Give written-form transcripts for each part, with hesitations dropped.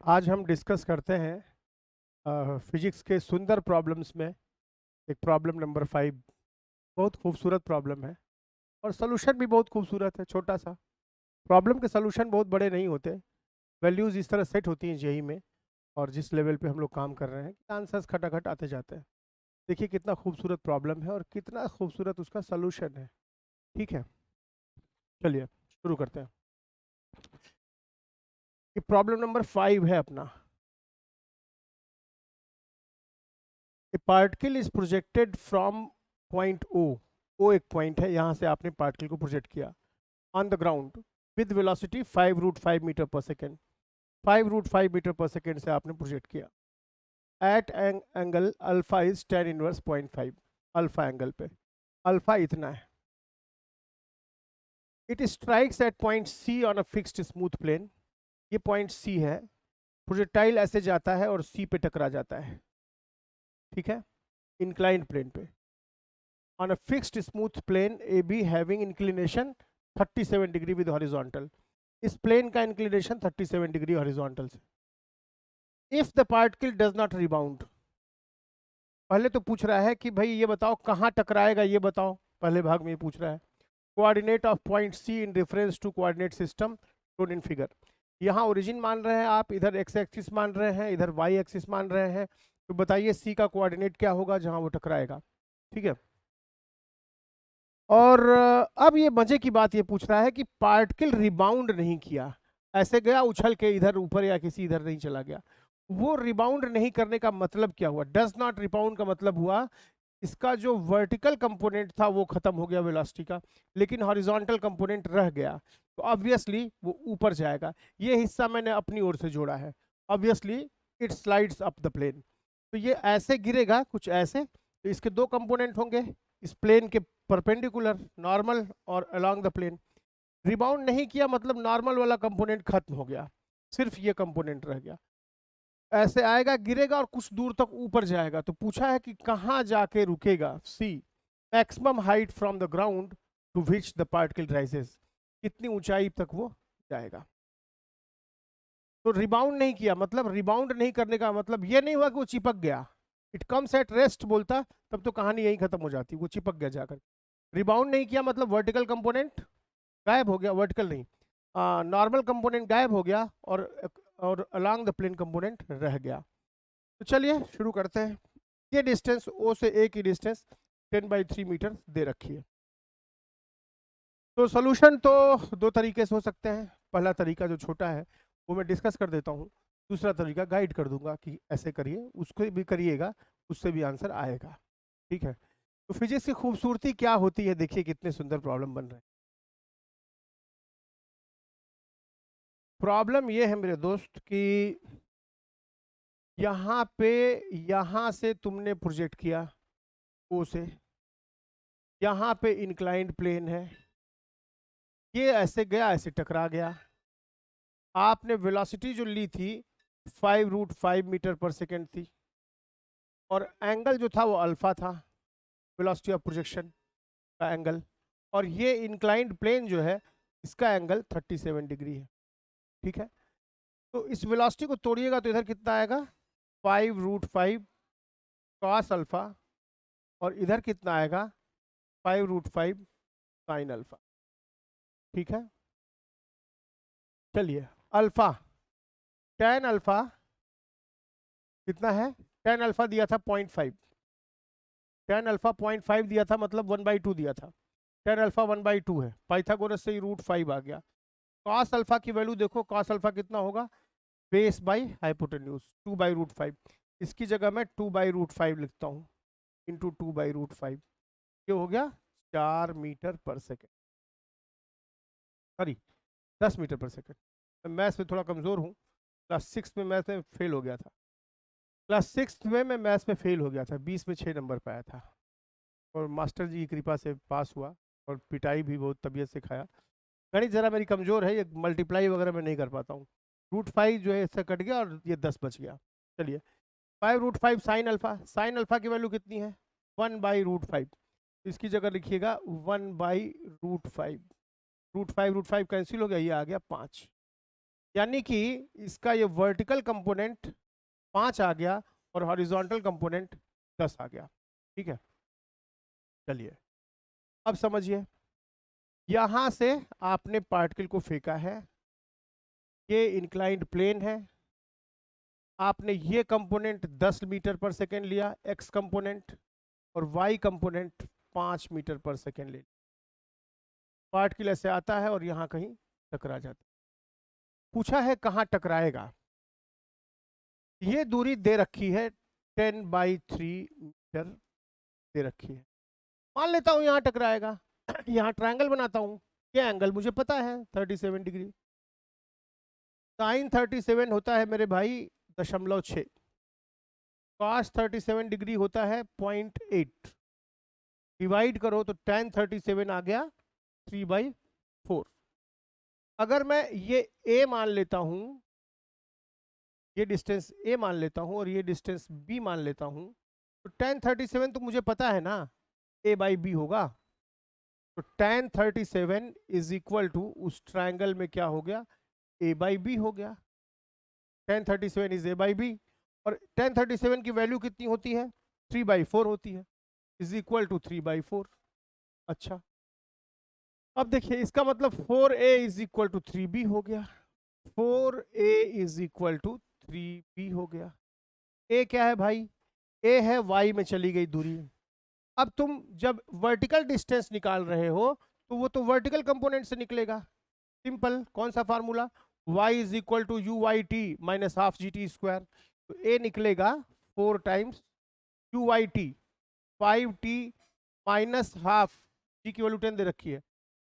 आज हम डिस्कस करते हैं फिजिक्स के सुंदर प्रॉब्लम्स में एक प्रॉब्लम नंबर 5। बहुत खूबसूरत प्रॉब्लम है और सोल्यूशन भी बहुत खूबसूरत है। छोटा सा प्रॉब्लम के सोल्यूशन बहुत बड़े नहीं होते। वैल्यूज़ इस तरह सेट होती हैं जेई में, और जिस लेवल पे हम लोग काम कर रहे हैं आंसर्स खटाखट आते जाते हैं। देखिए कितना खूबसूरत प्रॉब्लम है और कितना खूबसूरत उसका सोल्यूशन है। ठीक है, चलिए शुरू करते हैं। ये प्रॉब्लम नंबर 5 है अपना। A particle is projected from point O एक पॉइंट है, यहाँ से आपने पार्टिकल को प्रोजेक्ट किया on the ground with velocity 5√5 metre per second. 5√5 metre per second से आपने प्रोजेक्ट किया at angle alpha is tan inverse 0.5। Alpha angle पे अल्फा इतना है। It strikes at point C on a fixed smooth plane. ये point C है, projectile ऐसे जाता है और सी पे टकरा जाता है। ठीक है, इंक्लाइंड प्लेन पे on a fixed smooth plane AB having inclination 37 degree with horizontal. इस प्लेन का इंक्लिनेशन 37 डिग्री हॉरिजॉन्टल से। If the particle does not rebound, पहले तो पूछ रहा है कि भाई ये बताओ कहाँ टकराएगा, ये बताओ। पहले भाग में ये पूछ रहा है coordinate of point C in reference to coordinate system shown in figure. यहाँ ओरिजिन मान रहे हैं आप, इधर एक्स एक्सिस मान रहे हैं, इधर वाई एक्सिस मान रहे हैं। तो बताइए सी का कोऑर्डिनेट क्या होगा जहाँ वो टकराएगा। ठीक है, और अब ये मजे की बात ये पूछ रहा है कि पार्टिकल रिबाउंड नहीं किया, ऐसे गया उछल के इधर ऊपर या किसी इधर नहीं चला गया। वो रिबाउंड नहीं करने का मतलब क्या हुआ? डज नॉट रिबाउंड का मतलब हुआ इसका जो वर्टिकल कंपोनेंट था वो खत्म हो गया वेलोसिटी का, लेकिन हॉरिजॉन्टल कंपोनेंट रह गया। तो ऑब्वियसली वो ऊपर जाएगा। ये हिस्सा मैंने अपनी ओर से जोड़ा है। Obviously it slides up the plane. तो ये ऐसे गिरेगा कुछ ऐसे। तो इसके दो कंपोनेंट होंगे, इस प्लेन के परपेंडिकुलर नॉर्मल और अलोंग द प्लेन। रिबाउंड नहीं किया मतलब नॉर्मल वाला कंपोनेंट खत्म हो गया, सिर्फ ये कंपोनेंट रह गया। ऐसे आएगा गिरेगा और कुछ दूर तक ऊपर जाएगा। तो पूछा है कि कहाँ जाके रुकेगा। C maximum height from the ground to which the particle rises, कितनी ऊंचाई तक वो जाएगा। तो रिबाउंड नहीं किया मतलब, रिबाउंड नहीं करने का मतलब ये नहीं हुआ कि वो चिपक गया। इट कम्स एट रेस्ट बोलता तब तो कहानी यही खत्म हो जाती, वो चिपक गया जाकर। रिबाउंड नहीं किया मतलब वर्टिकल कंपोनेंट गायब हो गया, वर्टिकल नहीं, नॉर्मल कंपोनेंट गायब हो गया और अलोंग द प्लेन कंपोनेंट रह गया। तो चलिए शुरू करते हैं। ये डिस्टेंस ओ से ए की डिस्टेंस 10/3 मीटर दे रखी है। तो सोल्यूशन तो दो तरीके से हो सकते हैं। पहला तरीका जो छोटा है वो मैं डिस्कस कर देता हूँ, दूसरा तरीका गाइड कर दूंगा कि ऐसे करिए, उसको भी करिएगा, उससे भी आंसर आएगा। ठीक है, तो फिजिक्स की खूबसूरती क्या होती है, देखिए कितने सुंदर प्रॉब्लम बन रहे हैं। प्रॉब्लम ये है मेरे दोस्त कि यहाँ पे, यहाँ से तुमने प्रोजेक्ट किया ओ से, यहाँ पे इंक्लाइंड प्लेन है, ये ऐसे गया ऐसे टकरा गया। आपने वेलोसिटी जो ली थी 5√5 मीटर पर सेकेंड थी, और एंगल जो था वो अल्फा था, वेलोसिटी ऑफ प्रोजेक्शन का एंगल। और ये इंक्लाइंड प्लेन जो है इसका एंगल 37 डिग्री है। ठीक है, तो इस वेलोसिटी को तोड़िएगा तो इधर कितना आएगा 5√5 कॉस अल्फा, और इधर कितना आएगा 5√5 साइन अल्फा। ठीक है, चलिए अल्फा tan अल्फा कितना है, tan अल्फा दिया था 0.5, tan अल्फा 0.5 दिया था मतलब 1/2 दिया था। tan अल्फा 1/2 है, पाइथागोरस से ही √5 आ गया। cos अल्फा की वैल्यू देखो, cos अल्फा कितना होगा बेस बाई हाइपोटेन्यूज 2/√5। इसकी जगह मैं 2/√5 लिखता हूँ, इंटू 2/√5। ये हो गया 4 metre per second, sorry 10 metre per second. Maths में थोड़ा कमज़ोर हूँ, क्लास 6 में मैथ्स में फेल हो गया था। क्लास 6 में मैं मैथ्स में फेल हो गया था, 20 में 6 नंबर पाया था, और मास्टर जी की कृपा से पास हुआ, और पिटाई भी बहुत तबीयत से खाया। गणित ज़रा मेरी कमज़ोर है, ये मल्टीप्लाई वगैरह मैं नहीं कर पाता हूँ। √5 जो है इससे कट गया और ये 10 बच गया। चलिए 5√5 साइन अल्फा, साइन अल्फा की वैल्यू कितनी है 1/√5। इसकी जगह लिखिएगा 1/√5। √5 √5 कैंसिल हो गया, ये आ गया 5। यानी कि इसका ये वर्टिकल कंपोनेंट 5 आ गया और हॉरिजॉन्टल कंपोनेंट 10 आ गया। ठीक है, चलिए अब समझिए, यहां से आपने पार्टिकल को फेंका है, ये इंक्लाइंड प्लेन है, आपने ये कंपोनेंट 10 मीटर पर सेकेंड लिया एक्स कंपोनेंट, और Y component 5 metre per second ले लिया। पार्टिकल ऐसे आता है और यहाँ कहीं टकरा जाता है। पूछा है कहाँ टकराएगा। ये दूरी दे रखी है 10/3 मीटर दे रखी है। मान लेता हूँ यहाँ टकराएगा। यहाँ ट्रायंगल बनाता हूँ, ये एंगल मुझे पता है 37 डिग्री। साइन 37 होता है मेरे भाई 0.6, कॉस 37 डिग्री होता है 0.8, डिवाइड करो तो tan 37 आ गया 3/4। अगर मैं ये a मान लेता हूँ, ये डिस्टेंस a मान लेता हूँ और ये डिस्टेंस b मान लेता हूँ, तो tan 37 तो मुझे पता है ना a/b होगा। तो tan 37 इज इक्वल टू उस ट्रायंगल में क्या हो गया, a/b हो गया। tan 37 इज a/b और tan 37 की वैल्यू कितनी होती है, 3/4 होती है, इज इक्वल टू 3/4। अच्छा, अब देखिए इसका मतलब 4a is equal to 3b हो गया, 4a is equal to 3b हो गया। a क्या है भाई, a है y में चली गई दूरी। अब तुम जब वर्टिकल डिस्टेंस निकाल रहे हो तो वो तो वर्टिकल कंपोनेंट से निकलेगा। सिंपल, कौन सा formula, y is equal to u y t minus half g t square. तो a निकलेगा 4 times u y t, 5t minus half, g की वैल्यू 10 दे रखी है,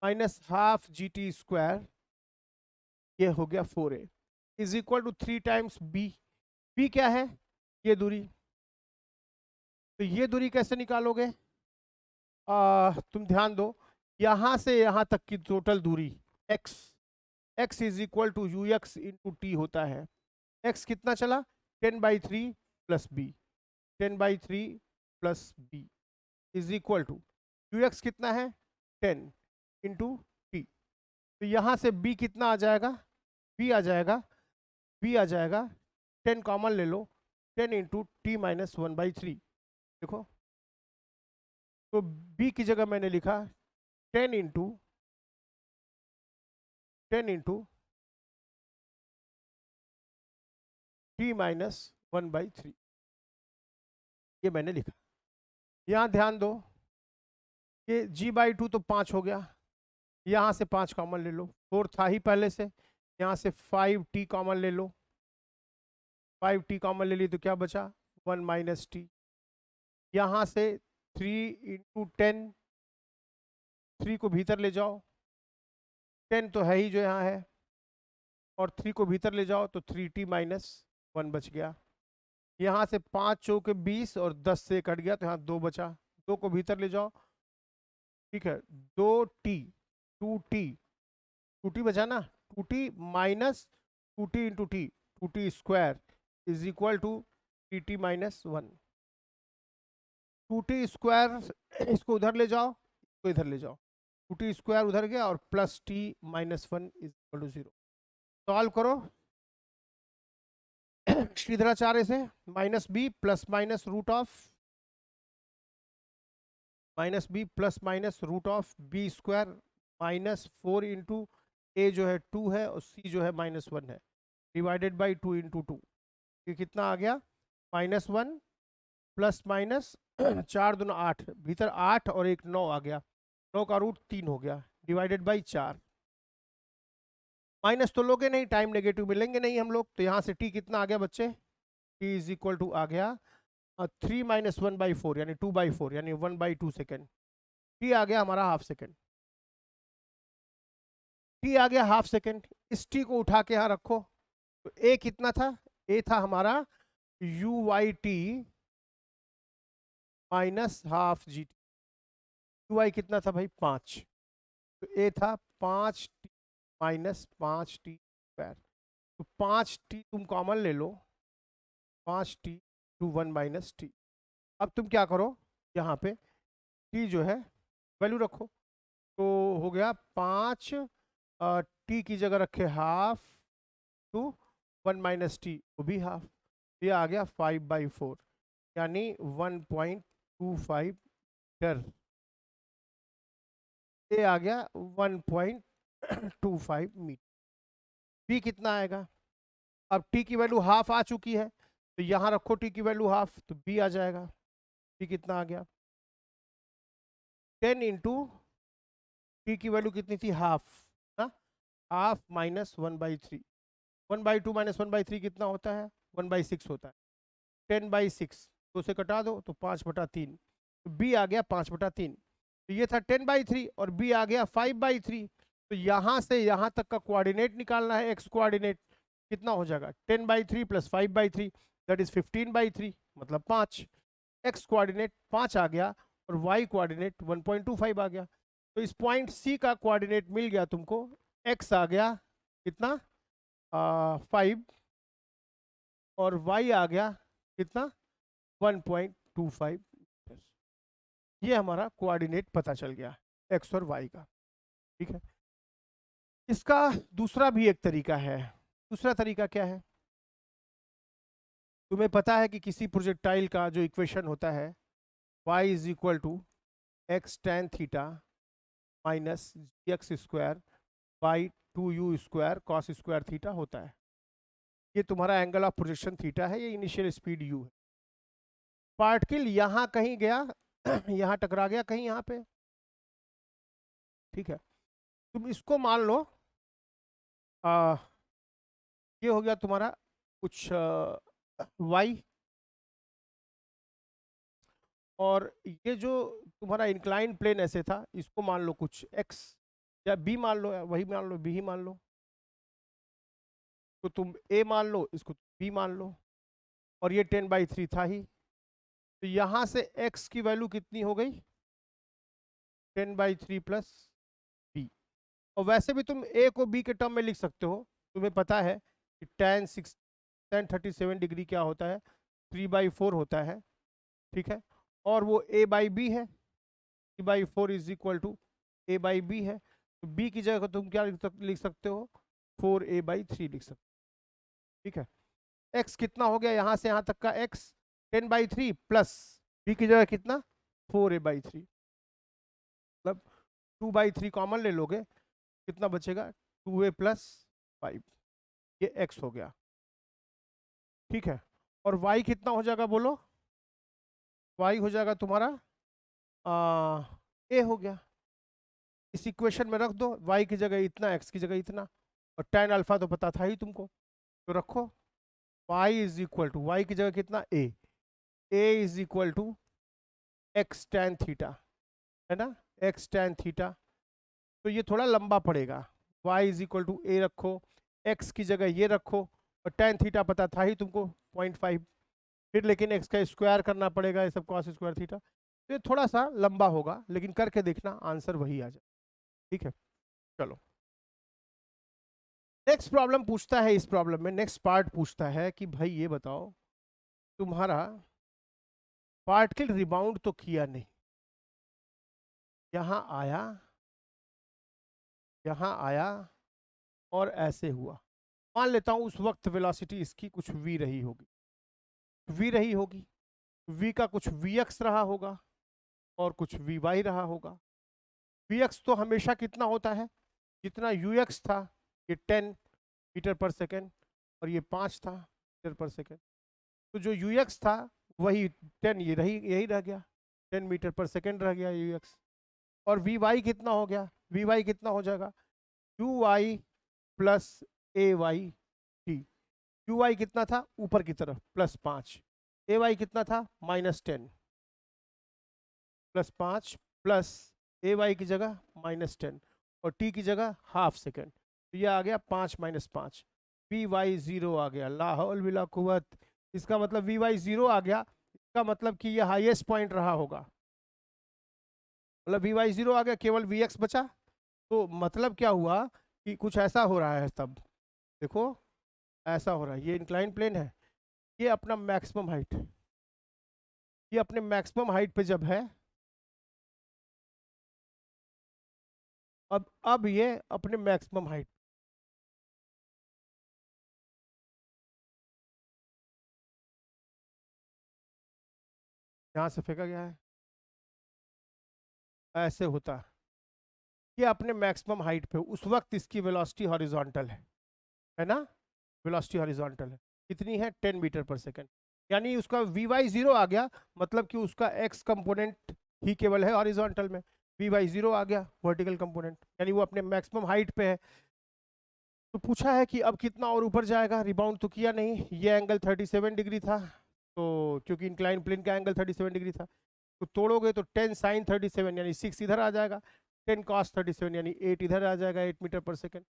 minus half g t square, ये हो गया 4a is equal to 3 times b। b क्या है, ये दूरी। तो ये दूरी कैसे निकालोगे, तुम ध्यान दो, यहां से यहां तक की टोटल दूरी x, x is equal to u x into t होता है। x कितना चला, 10/3 plus b, 10/3 plus b is equal to u x कितना है 10 इंटू टी। तो यहाँ से b कितना आ जाएगा, b आ जाएगा, b आ जाएगा 10 कॉमन ले लो, 10 इंटू टी माइनस 1/3। देखो, तो b की जगह मैंने लिखा 10 इंटू 10 इंटू टी माइनस 1/3, ये मैंने लिखा। यहाँ ध्यान दो, ये g/2 तो 5 हो गया, यहाँ से 5 कॉमन ले लो, 4 था ही पहले से, यहाँ से 5t कॉमन ले लो, 5t कॉमन ले ली तो क्या बचा 1 माइनस टी। यहाँ से 3 इंटू 10, 3 को भीतर ले जाओ, 10 तो है ही जो यहाँ है, और 3 को भीतर ले जाओ तो 3t माइनस 1 बच गया। यहाँ से 5 चौके 20 और 10 से कट गया तो यहाँ 2 बचा, 2 को भीतर ले जाओ, ठीक है, 2t, 2t बचा ना, 2t minus 2t into t, 2t square is equal to 3t minus 1। 2t square इसको उधर ले जाओ, इसको इधर ले जाओ, 2t स्क्वायर उधर गया और plus t minus 1 is equal to 0। Solve करो श्रीधराचार्य से, minus b plus minus root of b square minus 4 into a जो है 2 है और सी जो है माइनस 1 है, डिवाइडेड बाई 2 इंटू 2, ये कितना आ गया -1 प्लस माइनस 4 दूना 8, भीतर 8 और एक 9 आ गया, 9 का रूट 3 हो गया, डिवाइडेड बाई 4। माइनस तो लोगे नहीं, टाइम नेगेटिव में लेंगे नहीं हम लोग, तो यहाँ से t कितना आ गया बच्चे, t इज इक्वल टू आ गया 3 माइनस 1/4 यानी 2/4 यानी 1/2 सेकेंड। t आ गया हमारा हाफ सेकेंड, t आ गया हाफ सेकेंड। इस t को उठा के यहाँ रखो, तो a कितना था, a था हमारा u y t minus half g t, u y कितना था भाई 5, तो a था 5t माइनस 5t स्क्वायर, तो 5t तुम कॉमन ले लो, 5t टू 1 माइनस टी। अब तुम क्या करो, यहाँ पे t जो है वैल्यू रखो, तो हो गया 5 t की जगह रखे हाफ टू 1 माइनस टी वो भी हाफ, ये आ गया 5/4 यानी 1.25 मीटर, ये आ गया 1.25 मीटर। बी कितना आएगा? अब टी की वैल्यू हाफ आ चुकी है तो यहाँ रखो टी की वैल्यू हाफ, तो बी आ जाएगा। बी कितना आ गया? 10 इंटू टी की वैल्यू कितनी थी? हाफ ना, हाफ माइनस 1/3, 1/2 माइनस 1/3 कितना होता है? 1/6 होता है। 10/6 तो उसे कटा दो तो 5/3, तो बी आ गया 5/3। तो ये था 10/3 और बी आ गया 5/3। तो यहाँ से यहाँ तक का कोऑर्डिनेट निकालना है, एक्स कोऑर्डिनेट कितना हो जाएगा? 10/3 प्लस 5/3 दैट इज 15/3 मतलब 5। एक्स कोऑर्डिनेट 5 आ गया और वाई कोऑर्डिनेट 1.25 आ गया। तो इस पॉइंट सी का कोऑर्डिनेट मिल गया तुमको, एक्स आ गया कितना? 5 और वाई आ गया कितना? 1.25 मीटर। ये हमारा कोऑर्डिनेट पता चल गया एक्स और वाई का। ठीक है, इसका दूसरा भी एक तरीका है। दूसरा तरीका क्या है? तुम्हें पता है कि किसी प्रोजेक्टाइल का जो इक्वेशन होता है y is equal to x tan theta minus g x square by 2u square cos square theta होता है। ये तुम्हारा एंगल ऑफ प्रोजेक्शन थीटा है, ये इनिशियल स्पीड u है। पार्टिकल यहाँ कहीं गया यहाँ टकरा गया कहीं यहाँ पे, ठीक है। तुम इसको मान लो ये हो गया तुम्हारा कुछ y, और ये जो तुम्हारा इंक्लाइन प्लेन ऐसे था इसको मान लो कुछ x, या b मान लो, या वही मान लो, b ही मान लो। तो तुम a मान लो, इसको b मान लो, और ये 10/3 था ही। तो यहाँ से x की वैल्यू कितनी हो गई? 10/3 प्लस b। और वैसे भी तुम a को b के टर्म में लिख सकते हो। तुम्हें पता है कि tan 37 डिग्री क्या होता है? 3/4 होता है, ठीक है। और वो a/b है, 3/4 इज इक्वल टू a/b है। तो b की जगह तुम क्या लिख सकते हो? 4a/3 लिख सकते हो, ठीक है। x कितना हो गया यहाँ से यहाँ तक का? x 10/3 प्लस b की जगह कितना? 4a/3, मतलब 2/3 कॉमन ले लोगे, कितना बचेगा? 2a प्लस 5, ये x हो गया, ठीक है। और y कितना हो जाएगा बोलो? y हो जाएगा तुम्हारा a हो गया। इस इक्वेशन में रख दो, y की जगह इतना, x की जगह इतना, और tan अल्फा तो पता था ही तुमको, तो रखो y is equal to, y की जगह कितना? a is equal to x tan theta, है ना, x tan थीटा। तो ये थोड़ा लंबा पड़ेगा, y is equal to a रखो, x की जगह ये रखो, और tan थीटा पता था ही तुमको 0.5, फिर लेकिन x का स्क्वायर करना पड़ेगा, ये सब cos स्क्वायर थीटा। तो ये थोड़ा सा लंबा होगा, लेकिन करके देखना आंसर वही आ जाए, ठीक है। चलो नेक्स्ट प्रॉब्लम पूछता है, इस प्रॉब्लम में नेक्स्ट पार्ट पूछता है कि भाई ये बताओ, तुम्हारा पार्टिकल रिबाउंड तो किया नहीं, यहाँ आया, यहाँ आया और ऐसे हुआ। मान लेता हूं उस वक्त वेलोसिटी इसकी कुछ v रही होगी, v रही होगी, v का कुछ vx रहा होगा और कुछ vy रहा होगा। vx तो हमेशा कितना होता है? जितना ux था, ये 10 मीटर पर सेकेंड और ये 5 था मीटर पर सेकेंड। तो जो ux था वही 10, ये रही, यही रह गया, 10 मीटर पर सेकेंड रह गया ux। और vy कितना हो गया? vy कितना हो जाएगा? uy plus ay t। uy कितना था ऊपर की तरफ? +5। ay कितना था? -10, +5 प्लस ay की जगह -10 और t की जगह हाफ सेकेंड। तो यह आ गया 5 - 5, vy 0 आ गया। ला हौल बिला कुव्वत। इसका मतलब vy 0 आ गया, इसका मतलब कि यह हाईएस्ट पॉइंट रहा होगा, मतलब vy 0 आ गया, केवल vx बचा। तो मतलब क्या हुआ कि कुछ ऐसा हो रहा है, तब देखो ऐसा हो रहा है, ये इंक्लाइन प्लेन है, ये अपना मैक्सिमम हाइट, ये अपने मैक्सिमम हाइट पे जब है, अब ये अपने मैक्सिमम हाइट, यहाँ से फेंका गया है, ऐसे होता ये अपने मैक्सिमम हाइट पे, उस वक्त इसकी वेलोसिटी हॉरिजॉन्टल है ना, वेलोसिटी हॉरिजॉन्टल है, कितनी है 10 मीटर पर सेकंड, यानी उसका वी वाई 0 आ गया, मतलब कि उसका एक्स कंपोनेंट ही केवल है हॉरिजॉन्टल में, वी वाई 0 आ गया वर्टिकल कंपोनेंट, यानी वो अपने मैक्सिमम हाइट पे है। तो पूछा है कि अब कितना और ऊपर जाएगा, रिबाउंड तो किया नहीं, ये एंगल 37 डिग्री था, तो क्योंकि इंक्लाइन प्लेन का एंगल 37 डिग्री था, तो तोड़ोगे तो 10 साइन 37 यानी 6 इधर आ जाएगा, 10 कॉस 37 यानी 8 इधर आ जाएगा, 8 मीटर पर सेकंड।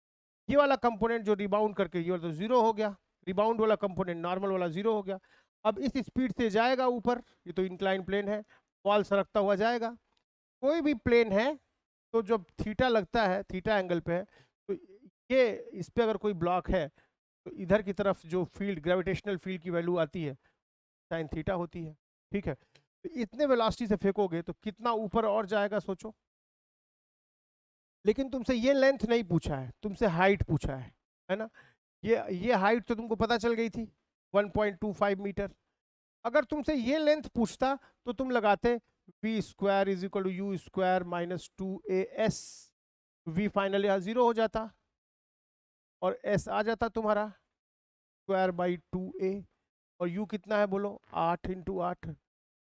ये वाला कंपोनेंट जो रिबाउंड करके ये तो जीरो हो गया, रिबाउंड वाला कंपोनेंट नॉर्मल वाला जीरो हो गया। अब इस स्पीड से जाएगा ऊपर, ये तो इंक्लाइन प्लेन है, बॉल सरकता हुआ जाएगा। कोई भी प्लेन है तो जब थीटा लगता है, थीटा एंगल पे है, तो ये इस पे अगर कोई ब्लॉक है तो इधर की तरफ जो फील्ड, ग्रेविटेशनल फील्ड की वैल्यू आती है साइन थीटा होती है, ठीक है। तो इतने वेलोसिटी से फेंकोगे तो कितना ऊपर और जाएगा सोचो। लेकिन तुमसे ये लेंथ नहीं पूछा है, तुमसे हाइट पूछा है ना। ये हाइट तो तुमको पता चल गई थी 1.25 मीटर। अगर तुमसे ये लेंथ पूछता तो तुम लगाते v square is equal to u square minus 2as, v final यहाँ 0 हो जाता और s आ जाता तुम्हारा स्क्वायर बाई 2a, और u कितना है बोलो, 8 इंटू 8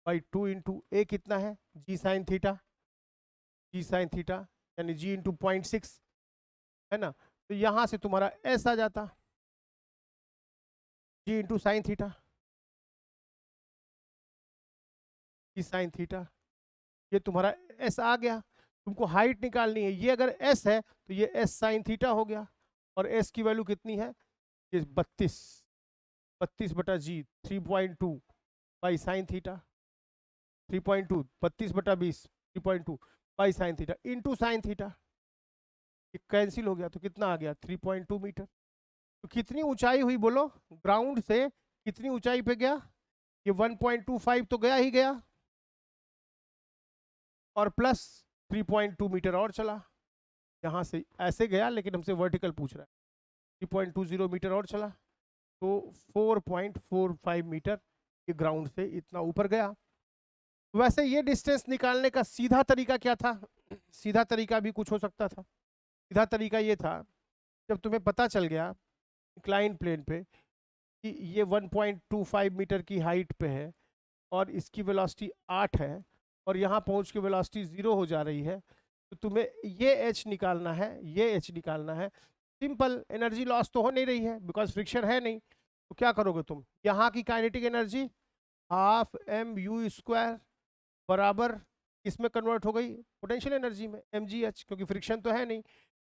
बाई 2 इंटू a कितना है, g sine theta, g sine theta यानी g इंटू 0.6 है ना। तो यहाँ से तुम्हारा s आ जाता, g into sine theta, g sine theta, ये तुम्हारा s आ गया। तुमको हाइट निकालनी है, ये अगर s है तो ये s साइन थीटा हो गया, और s की वैल्यू कितनी है, ये 32 बटा जी 3.2 बाई साइन थीटा, 3.2 32 बटा 20 3.2 by sine theta into sine theta, ये कैंसिल हो गया तो कितना आ गया 3.2 मीटर। तो कितनी ऊंचाई हुई बोलो, ग्राउंड से कितनी ऊंचाई पे गया, ये 1.25 तो गया ही गया, और प्लस 3.2 मीटर और चला, यहाँ से ऐसे गया लेकिन हमसे वर्टिकल पूछ रहा है, 3.20 मीटर और चला, तो 4.45 मीटर ये ग्राउंड से इतना ऊपर गया। वैसे ये डिस्टेंस निकालने का सीधा तरीका क्या था, सीधा तरीका भी कुछ हो सकता था। सीधा तरीका ये था, जब तुम्हें पता चल गया इंक्लाइन प्लेन पे कि ये 1.25 मीटर की हाइट पे है और इसकी वेलोसिटी 8 है और यहाँ पहुँच के वेलोसिटी 0 हो जा रही है, तो तुम्हें ये h निकालना है, ये h निकालना है। सिंपल, एनर्जी लॉस तो हो नहीं रही है बिकॉज फ्रिक्शन है नहीं, तो क्या करोगे तुम, यहाँ की kinetic energy half mu square बराबर इसमें कन्वर्ट हो गई पोटेंशियल एनर्जी में mgh, क्योंकि फ्रिक्शन तो है नहीं,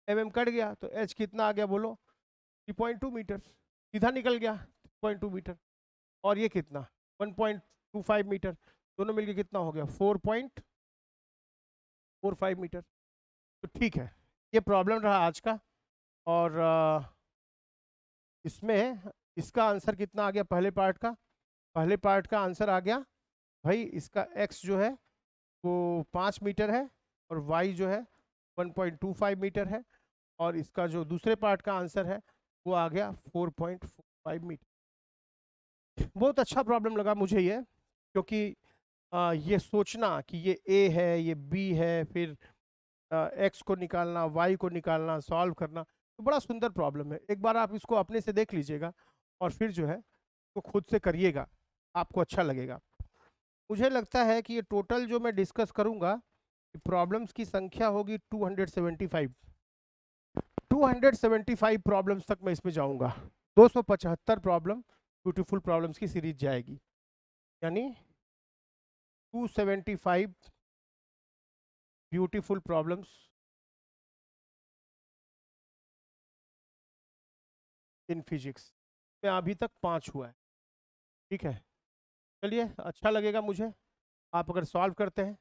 mm कट गया तो h कितना आ गया बोलो 3.2 मीटर, सीधा निकल गया 3.2 मीटर, और ये कितना 1.25 मीटर, दोनों मिलके कितना हो गया 4.45 मीटर। तो ठीक है, ये प्रॉब्लम रहा आज का, और इसमें इसका आंसर कितना आ गया, पहले पार्ट का आंसर आ गया भाई, इसका x जो है वो 5 मीटर है और y जो है 1.25 मीटर है, और इसका जो दूसरे पार्ट का आंसर है वो आ गया 4.45 मीटर। बहुत अच्छा प्रॉब्लम लगा मुझे ये, क्योंकि ये सोचना कि ये a है ये b है, फिर x को निकालना y को निकालना, सॉल्व करना, तो बड़ा सुंदर प्रॉब्लम है। एक बार आप इसको अपने से देख लीजिएगा और फिर जो है तो खुद से करिएगा, आपको अच्छा लगेगा। मुझे लगता है कि ये टोटल जो मैं डिस्कस करूंगा, प्रॉब्लम्स की संख्या होगी 275 प्रॉब्लम्स तक मैं इसमें जाऊंगा। 275 प्रॉब्लम ब्यूटीफुल प्रॉब्लम्स की सीरीज जाएगी, यानी 275 ब्यूटीफुल प्रॉब्लम्स इन फिजिक्स में अभी तक 5 हुआ है, ठीक है। चलिए, अच्छा लगेगा मुझे आप अगर सॉल्व करते हैं,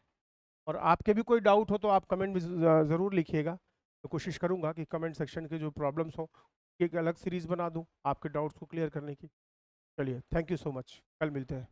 और आपके भी कोई डाउट हो तो आप कमेंट में ज़रूर लिखिएगा, तो कोशिश करूंगा कि कमेंट सेक्शन के जो प्रॉब्लम्स हो एक अलग सीरीज़ बना दूं आपके डाउट्स को क्लियर करने की। चलिए, थैंक यू सो मच, कल मिलते हैं।